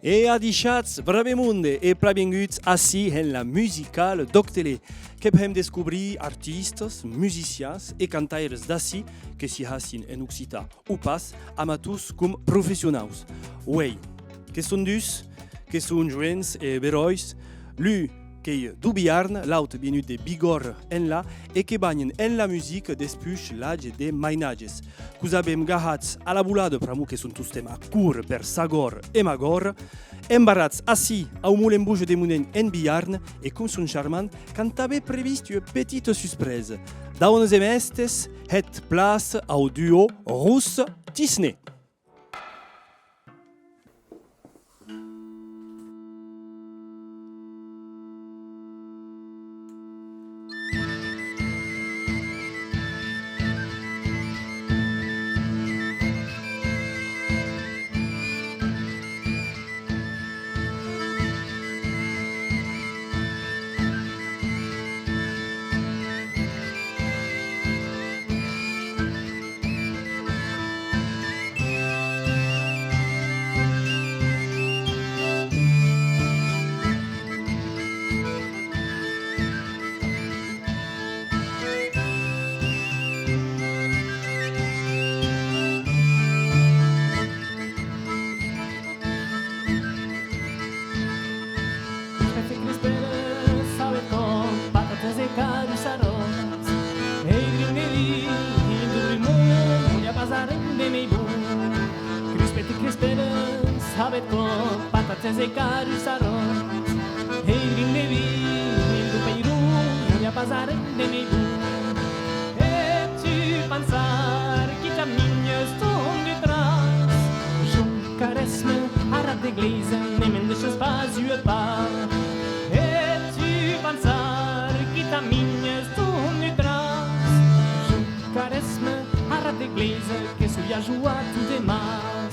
E adichats, bravemunde e prabenguts assi en la musicale d'Octele, que hem descobrir artistes, musiciens e cantaires d'ací que si hassin en Occità ou pas amatus cum professionals. Uei, que són dus, que són joents e berois, lu que dubiarn, l'aut venut de Bigorre en la e que bagnen en la musique despuix l'age de mainages. Cus abem gahats a la bulada pramu que són tostem a cur per Sagor e Magor, embarrats assi a un mulembuge de munen en Biarn e cum son charmant, cantabe previst une petite surprise. Daunes emestes het place au duo Rousse-Tisné. Savet com patates e carros arroz. Ei, grindevi, do Peru, olha bazar de meio. E tu pensar que caminhas tão de trás. Juncares-me, arra de igreja, nem me deixas vazio a pá. E tu pensar que caminhas tão de trás. Juncares-me, arra de igreja, que sou a joar tudo demais.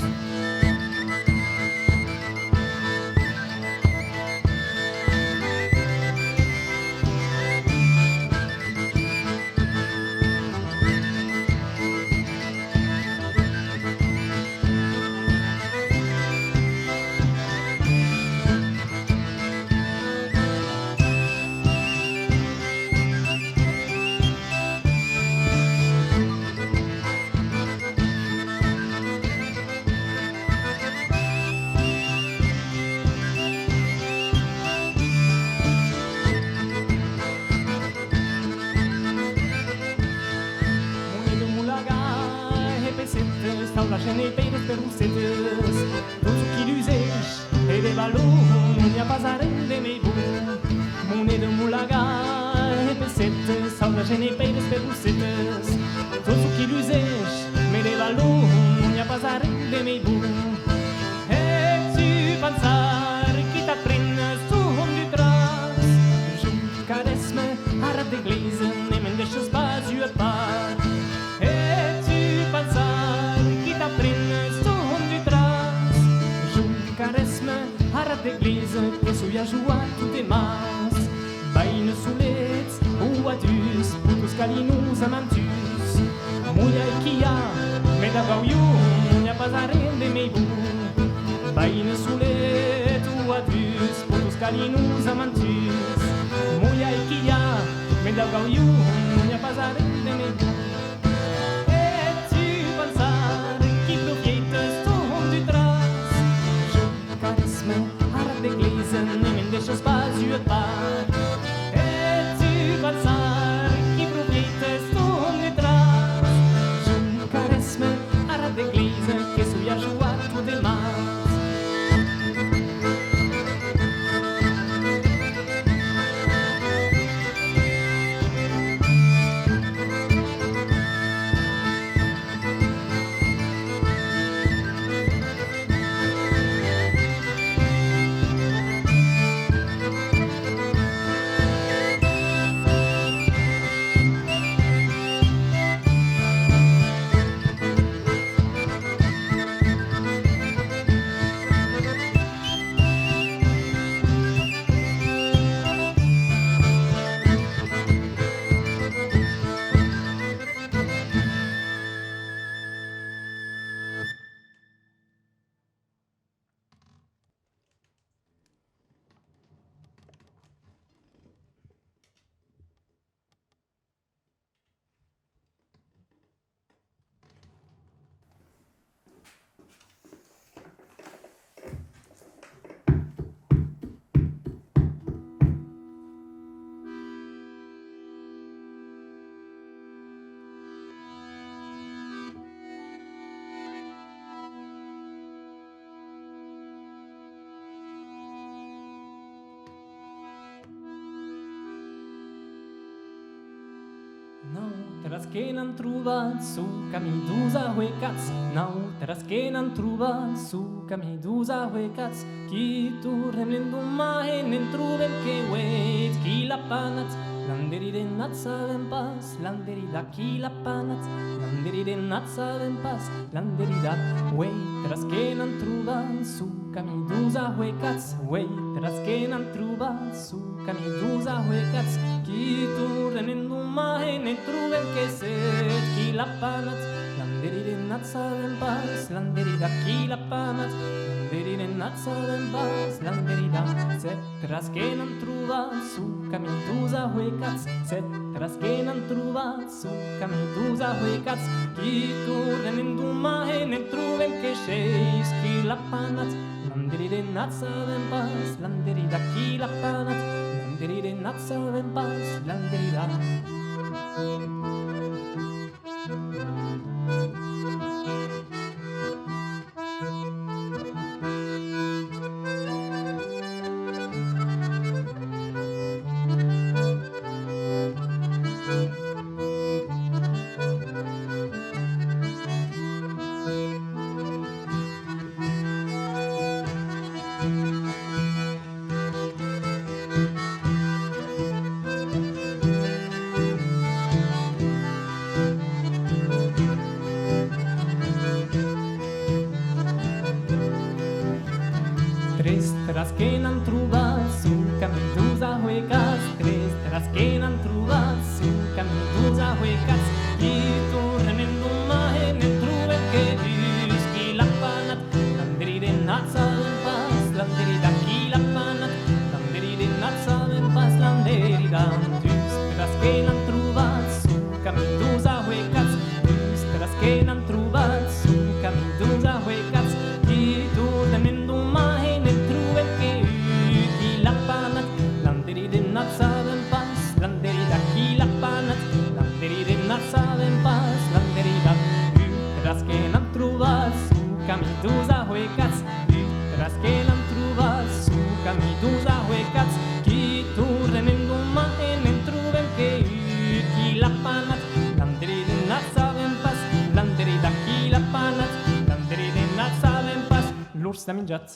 Genepeiros perrucetes, todos que luzes e de balão, minha pasarem de meio bom. Moneda mulaga, repesetes, saudade genepeiros perrucetes, todos que luzes e de balão, minha pasarem de meio bom. E tu pensar que te aprendes tu de trás, juncares-me, arra de igreja, nem me deixas vazio a par. E tu pensar aprendes tu de trás. Juncares-me, arra de igreja, que sou a joar tudo demais. Bem nos soletes, ou adus, putos calinos amantus. Mulher que há, me dá gauiu, minha pasarem de meio bom. Bem nos soletes, ou adus, putos calinos amantus. Mulher que há, me dá gauiu, minha pasarem de meio bom. Nem me deixas vazio a par. E tu pensar que aproveitas tu de trás. Juncares-me, arra de igreja, que sou a joar tudo demais. Noutras que n'han trobat su camí dus ahuecats, noutras que n'han trobat su camí dus ahuecats, qui tornem l'endumà e n'en trobem que uets, qui l'ha panat, l'enderidenat sabem pas, l'enderidat qui l'ha panat, l'enderidenat sabem pas, l'enderidat, uetras que n'han trobat su camí dus ahuecats, uetras que n'han trobat su camí dus ahuecats, qui tornem l'endumà e n'en trobem que set, qui l'ha panat, l'enderidenat sabem pas, l'enderidat qui l'ha panat, l'enderidenat sabem pas, l'enderidat, setras que n'han trobat su camí dus ahuecats, setras que n'han trobat su camí dus ahuecats, qui tornem l'endumà e n'en trobem que seis, qui l'ha panat, l'enderidenat sabem pas, l'enderidat qui l'ha panat, l'enderidenat sabem pas, l'enderidat. Tres terres que n'han trobat su camí dus ahuecats, tres terres que n'han trobat su camí dus ahuecats, i tornem l'endumà e n'en trobem que dus qui l'ha panat, l'enderidenat sabem pas, l'enderidat qui l'ha panat, l'enderidenat sabem pas, l'enderidat. Dus terres que n'han trobat su camí dus ahuecats, dus terres que n'han trobat su camí dus ahuecats, i tornem l'endumà e n'en trobem que qui l'ha panat, l'enderidenat sabem pas, l'enderidat qui l'ha panat, l'enderidenat sabem pas, l'enderidat. Terres que n'han trobat su camí dus ahuecats, terres que n'han trobat su camí dus ahuecats, qui tornem l'endumà e n'en trobem que qui l'ha panat, l'enderidenat sabem pas, l'enderidat qui l'ha panat, l'enderidenat sabem pas, l'urs de menjat.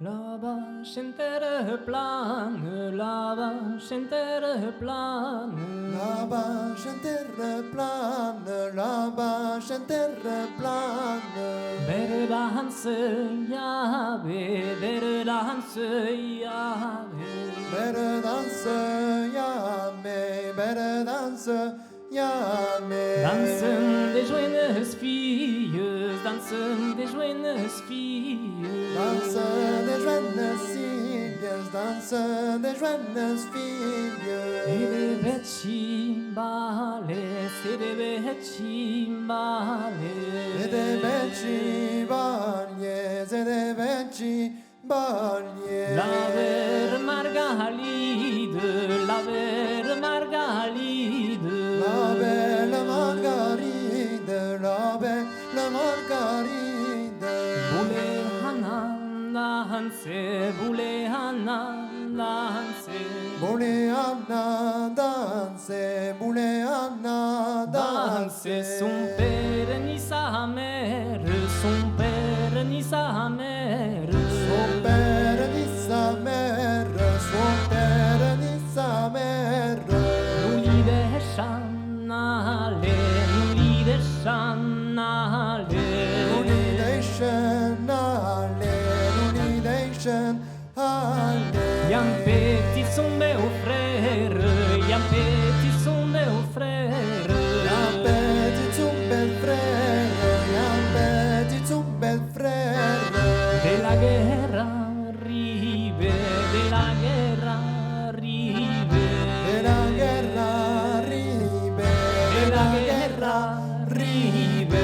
La vache en terre plane, la vache en terre plane. La vache en terre plane, la vache en terre plane. Bere danse, Yahweh, bere danse, Yahweh. Bere danse, Yahweh, bere danse, Yahweh. Dansen des jeunes filles, dansen des jeunes filles. Danse des jeunes filles, danse des jeunes filles. Et des bêtes cimbales, et des bêtes cimbales. Et des bêtes chevaliers, et des bêtes chevaliers. La belle Margalide, la belle Margalide. La belle Margaride, la belle Margaride. Boule Hana danse, boule Hana danse. Boule Anna danse, boule Anna danse. Danse son père ni sa mère, son père ni sa mère. Son père ni sa mère, son père ni sa mère. Nous li desciannale, nous li desciannale. Nation, allez, nation, allez. Y'a un petit son meu frère, y'a un petit son meu frère. Un petit son bel frère, un petit son bel frère. De la guerra arrive, de la guerra arrive. De la guerra arrive, de la guerra arrive.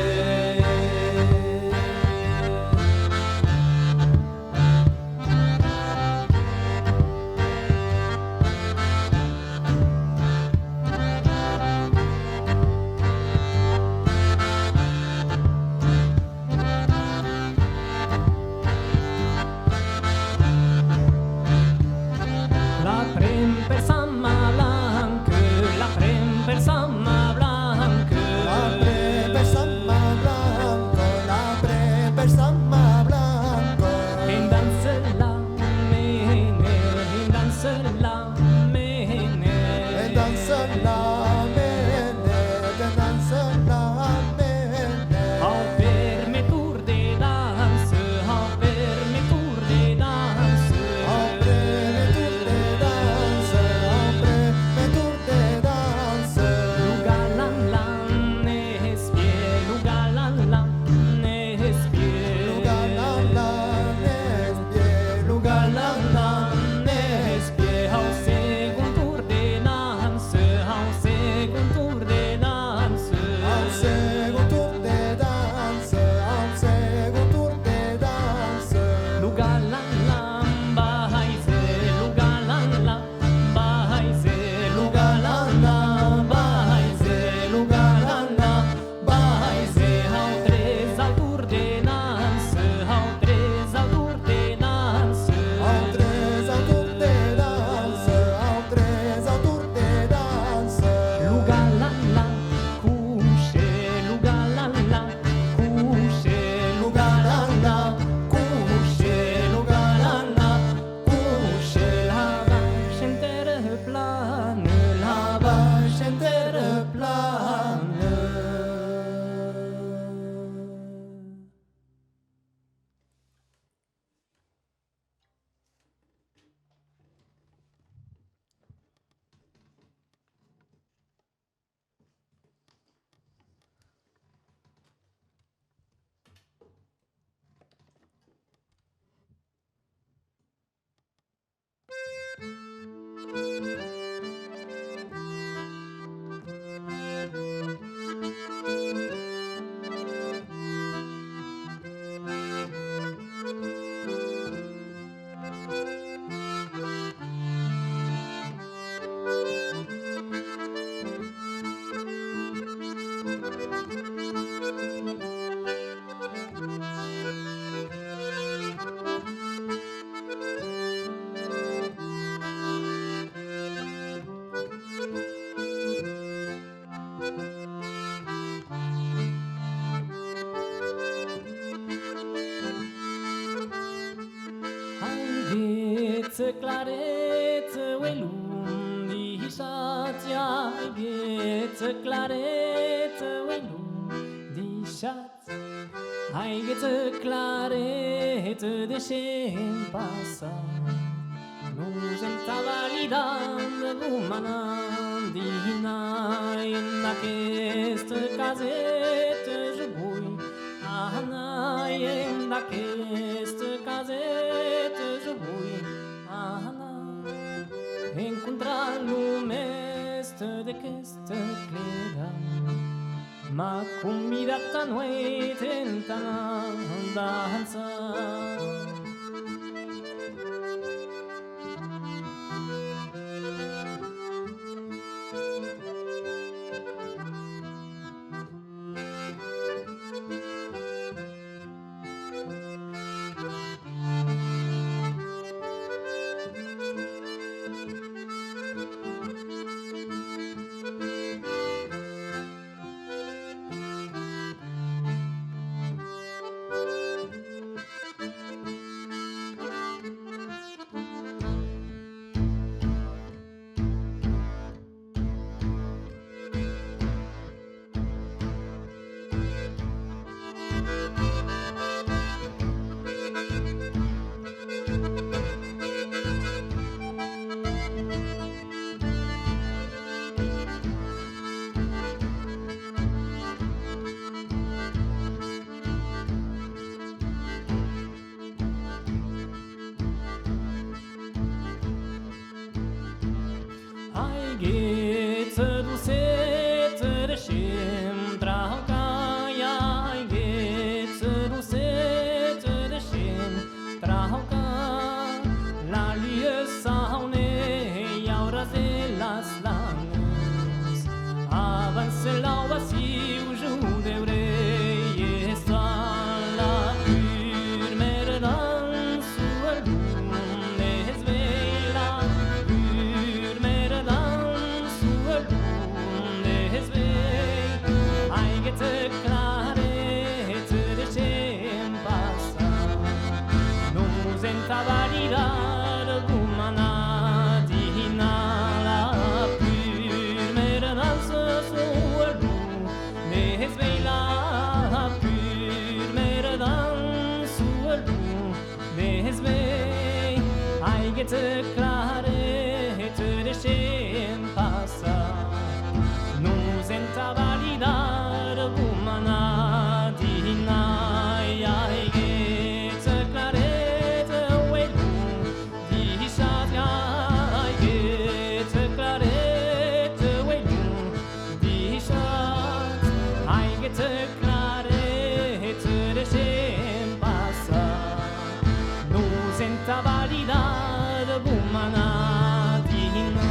La prem per Samma Blanca, la prem per Samma Blanca. La pre per Samma Blanco, la pre per Samma Blanco. In danza la mene, in danza la mene. E danza la mene, e danza la mene. Au per me tour de danse, au per me tour de danse. Apre le tutte danze, apre le tutte danze. Lugalan lan ne spie, lugalan lan ne spie. Lugalan la nesbie, Lugalan lan ne spie, au se clareță, oi lundișați, ai gheță clareță, oi lundișați, ai gheță clareță, deși-mi passa, nu senta validando l'umana dina in aquesta caseta je vull anar in aquesta caseta je vull anar encontrar l'homesta d'aquesta clera m'ha convidat a noite intentant dansar. Gheță dulceță deși-mi trag caia, ai gheță dulceță deși-mi trag ca la lie sau ne iau raze las langs avance la vasiu jude vrei sta la urmere dansul lume zvela urmere gheță clareță deși-mi passa, nu senta validare l'umana dina la primera danza sua lume svela primera danza sua lume svela ai gheță clareță deși-mi passa, nu senta validare l'umana dina ai gheță clareță, oi lundișați, ai gheță clareță, oi lundișați, ai gheță clareță, deși-mi passa, nu senta validare l'umana dina.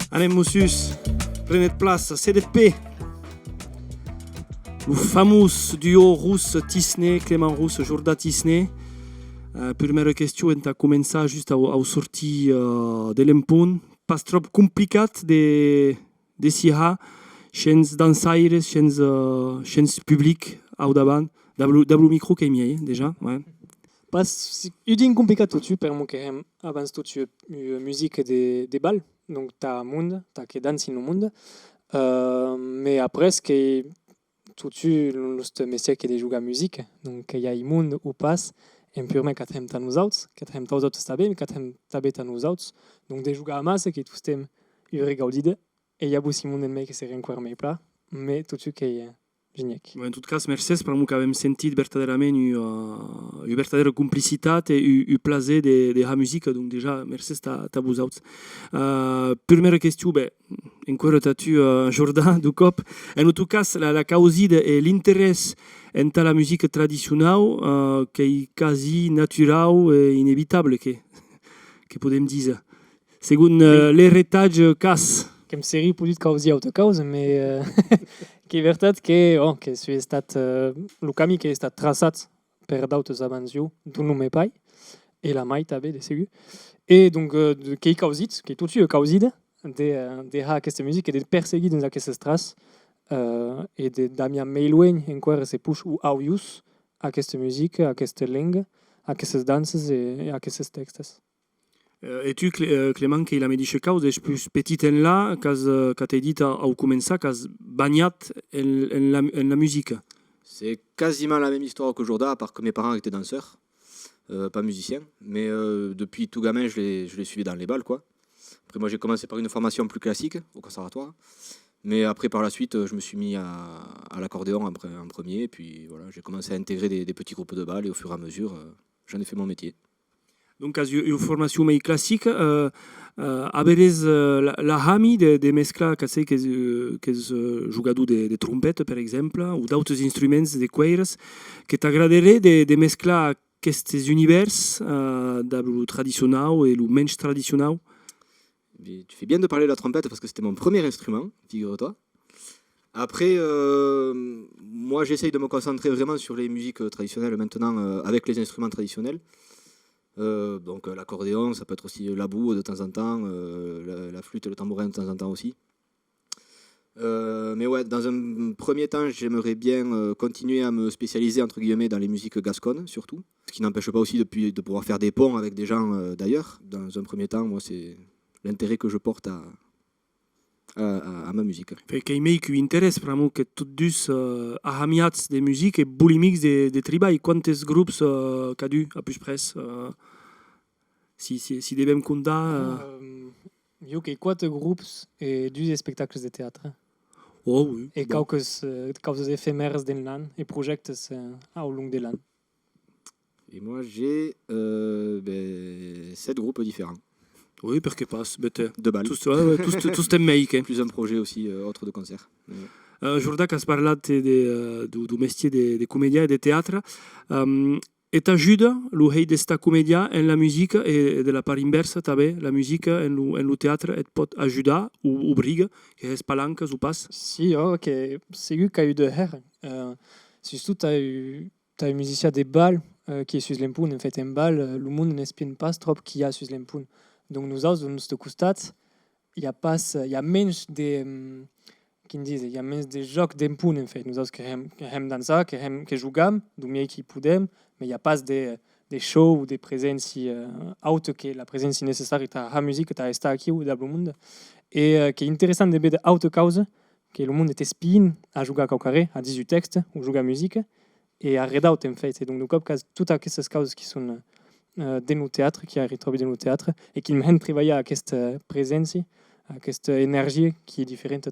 Anem Mossus, prenet place, CDP. Le fameux duo russe Tisné, Clément Rousse, Jourda Tisné. Première question, on a commencé juste à sortir de l'empunt. Pas trop complicat de siha, chens dansaires, chens public, au davant. Double micro qui est mieux déjà, ouais. Pas udin complicat tout per mo que avant tout tu musique des balles donc t'as monde t'as que danse no monde mais après ce que tout tu l'ust métier qui est jouer musique donc il y a i monde ou passe et purement quatrième ta nous autres quatrième ta autres stabe quatrième tabe ta nous autres donc des jouer à masse qui tout stem gaudide et il y a aussi monde mais que c'est rien quoi mais plat mais tout tu qui est génial. En tout cas, merci pour nous avons senti verdaderament une verdadeira complicitat et un plaisir de la musique. Donc déjà, merci à vous autres. Première question, encore tu Jordan du cop. En tout cas, la cause et l'intérêt en la musique traditionnelle qui est quasi naturelle et inévitable, que podem dire. Según l'héritage casse. Comme série politique causi autocause, mais che è veritat che è stato lo camino che è stato tracciato per d'autres avanzioni d'un nome pai e la mai tabe de segur e donc che è causit che tutto è causit de ha questa musica e de perseguir dans questa stras e de damia mailwen en quare se push u auius a questa musica a questa lingua a queste danses e a queste textes. Et tu, Clément, qui la médiche cause, est plus petite en là, quand tu dit au commencer, quand bagnat en la musique. C'est quasiment la même histoire qu'aujourd'hui, à part que mes parents étaient danseurs, pas musiciens. Mais depuis tout gamin, je les suivais dans les balles, quoi. Après, moi, j'ai commencé par une formation plus classique au conservatoire. Mais après, par la suite, je me suis mis à l'accordéon en premier. Et puis, voilà, j'ai commencé à intégrer des petits groupes de balles. Et au fur et à mesure, j'en ai fait mon métier. Donc, quand une formation mais classique, averes la hami de mescla que c'est que jugador de trompette, par exemple, ou d'autres instruments de cueires, que t'agradarait de mesclar aquests univers du traditionnel et le menys traditionnel. Tu fais bien de parler de la trompette parce que c'était mon premier instrument, figure-toi. Après, moi j'essaye de me concentrer vraiment sur les musiques traditionnelles maintenant avec les instruments traditionnels. Donc l'accordéon, ça peut être aussi la boue de temps en temps, la flûte, le tambourin de temps en temps aussi. Mais ouais, dans un premier temps, j'aimerais bien continuer à me spécialiser entre guillemets dans les musiques gasconnes surtout. Ce qui n'empêche pas aussi de pouvoir faire des ponts avec des gens d'ailleurs. Dans un premier temps, moi c'est l'intérêt que je porte à ma musique. Fait que mai qui intéresse vraiment que tous deux ahamiats de musique et boulimics de tribal. Quantes groupes cadu à plus près si devem comptar. Io che 4 groupes et 2 spectacles de théâtre. Oh oui. Et Bon. quelques éphémères d'un l'an et projets au long de l'an. Et moi j'ai 7 groupes différents. Oui, perché pas. De balles. Tous t'aiment make. Plus un projet aussi autre de concert. Jordan, quand tu parles du métier de comédien et de théâtre, et t'ajuda le rei d'esta comédia en la musique et de la part inverse, també, la musique en le théâtre et pot ajudar ou briga, que és palanques ou pas. Si, ok. C'est lui qui a eu de her. Surtout, tu as eu musicien des balles qui est sur l'empoun. En fait, en balle, le monde n'espionne pas trop qui a sur l'empoun. Donc, nous autres, dans notre costat, il y a menos de... Quem diz, il y a menos de jocs d'empoun, en fait. Nous autres, qui aiment danser, qui jouons, du mieux qui podem, mais il n'y a pas de shows ou de présences autres que la présence nécessaire de la musique qui est ici ou dans le monde. Et qui est intéressant de voir de autre cause, que le monde est spin à jouer à carré, à 18 textes, ou jouer à musique, et à redout, en fait. Et donc, nous avons toutes ces causes qui sont de nos théâtres, qui arrivent retrouvé de nos théâtres, et qui mènent à travailler à cette présence, à cette énergie qui est différente.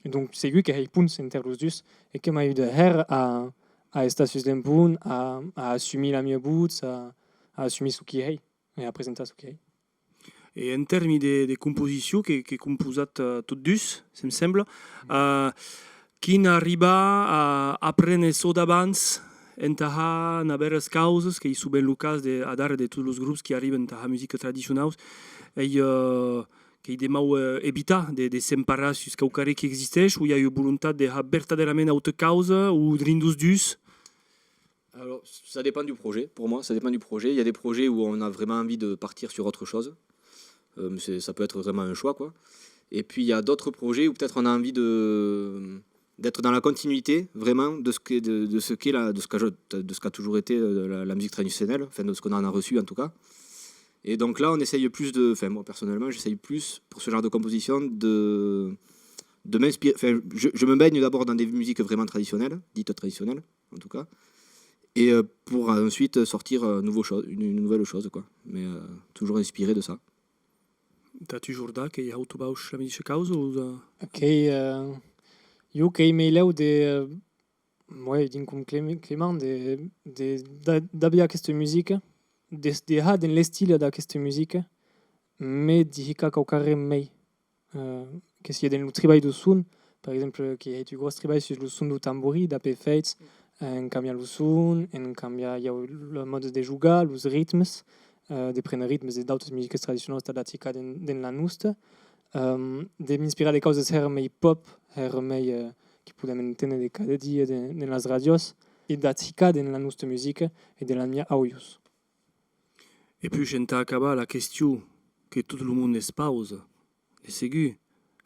Et donc, c'est lui qui a répondu entre les deux, et qui m'a eu de her à estar sur l'empoun, à assumer la mieux bout, à assumer ce qui est, et à présenter ce qui est. Et en termes de composition, que composat tous deux, ça me semble, qui arriba a apprendre ça d'avance, entaha na veres causes, que sont bien le cas de tous les groupes qui arrivent à la musique traditionnelle, et que demau evitar de separar sus caucare qui existeix, ou il y a eu volontat de verdaderament autre causa ou drindus dus? Alors, ça dépend du projet. Pour moi, ça dépend du projet. Il y a des projets où on a vraiment envie de partir sur autre chose. Ça peut être vraiment un choix, quoi. Et puis, il y a d'autres projets où peut-être on a envie d'être dans la continuité, vraiment, de ce qu'a toujours été la musique traditionnelle, enfin, de ce qu'on en a reçu, en tout cas. Et donc là, on essaye plus enfin, moi, personnellement, j'essaye plus, pour ce genre de composition, de m'inspirer. Enfin, je me baigne d'abord dans des musiques vraiment traditionnelles, dites traditionnelles, en tout cas. Et pour ensuite sortir une nouvelle chose, quoi. Mais toujours inspiré de ça. T'as toujours da que autobausch la musique causa ou Ok, io che mi leu de ouais, din cum Clément d'abbia questa musica de ha den le stile da questa musica me di hica caucare mei che sia den lo tribai do sun par exemple che hai tu gros tribai sur lo sun do tamburi da pe fates en cambia lo sun en cambia ia le mode de jugar los ritmes de prendre ritmes e d'autres musiques traditionnelles da tica den la nusta de m'inspirar de causes her mei pop her mei che podem entendre de cada dia nelle radios e da tica den la nostra musica e de la mia auius. Et puis, je t'ai acabé la question que tout le monde espause. Et c'est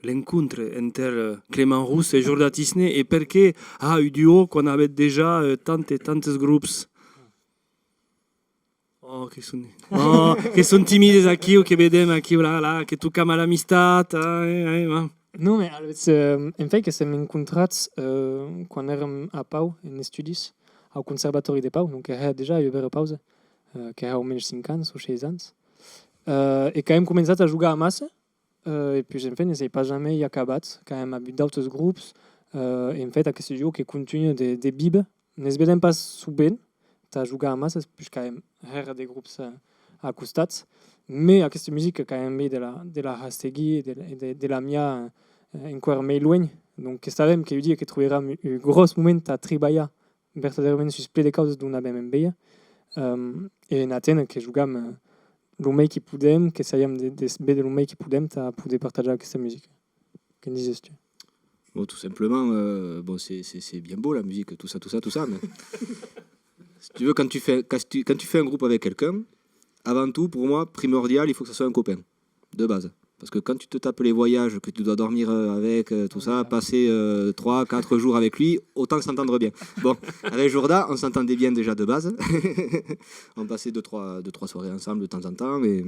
l'encontre entre Clément Rousse et Jorda Tisné et perché ha eu duo qu'on avait déjà tantos groupes. Oh, che sono timidi aqui, o che vedem aqui, là, che tu cama l'amistat. Non, mais en fait, que s'hem incontrats quan érem a Pau, en estudis, au Conservatori de Pau, donc déjà eu vera pausa, que era almenys 5 anys o 6 anys, e que hem començat a jugar a massa, e puis en fait, n'essai pas jamais acabat, que hem habit d'autres grups, en fait, aquest joc que continua de bib, n'es vedem pas subent, a jugar a massa, puis que hem era de grups acostats, mais aquesta musica que hem ve de la Hastegui e de la mia enquer mai lueny, donc que sabem que dia que trobarem un gros moment a treballar verdaderament sus ple de causes d'on abem en veia, e en Atena que jugam lo mai que podem, que saiem de be lo mai que podem a poder partager aquesta musica. Que dises tu? Bon, tout simplement, bon, c'est bien beau la musique, tout ça, mais si tu veux, quand tu fais un groupe avec quelqu'un, avant tout, pour moi, primordial, il faut que ce soit un copain, de base. Parce que quand tu te tapes les voyages, que tu dois dormir avec, tout ça, passer 3-4 jours avec lui, autant s'entendre bien. Bon, avec Jorda, on s'entendait bien déjà de base. On passait 2-3 soirées ensemble de temps en temps. Et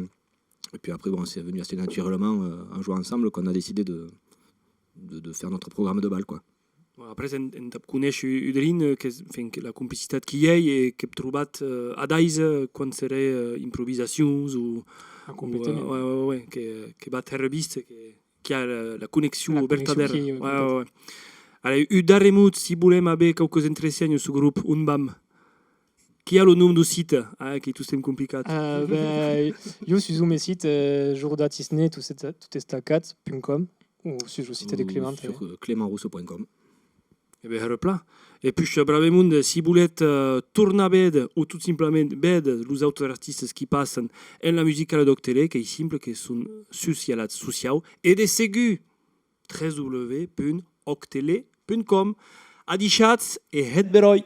puis après, bon, c'est venu assez naturellement, en jouant ensemble, qu'on a décidé de faire notre programme de bal, quoi. Après, en coneix Udrin, que la complicitat qui hi ha i que hem trobat a dais quan serà improvisacions o que va ter vist que ha la connexió vertadera. Ara, daremut, si volem haver qualques entresenys en su grup, un bam. Qui ha el nom do site? Que tu estem complicat. Jo suis un site jordatisné tutestacat.com ou sur le site de Clément. Sur clémentrousse.com. E bé, repla. E puis, bravament, si volet tornar a ved o tot simplement ved els altres artistes qui passen en la musica de Doctele, que és simple, que són socialats social, e de segur www.octele.com. Adixats e het beroi!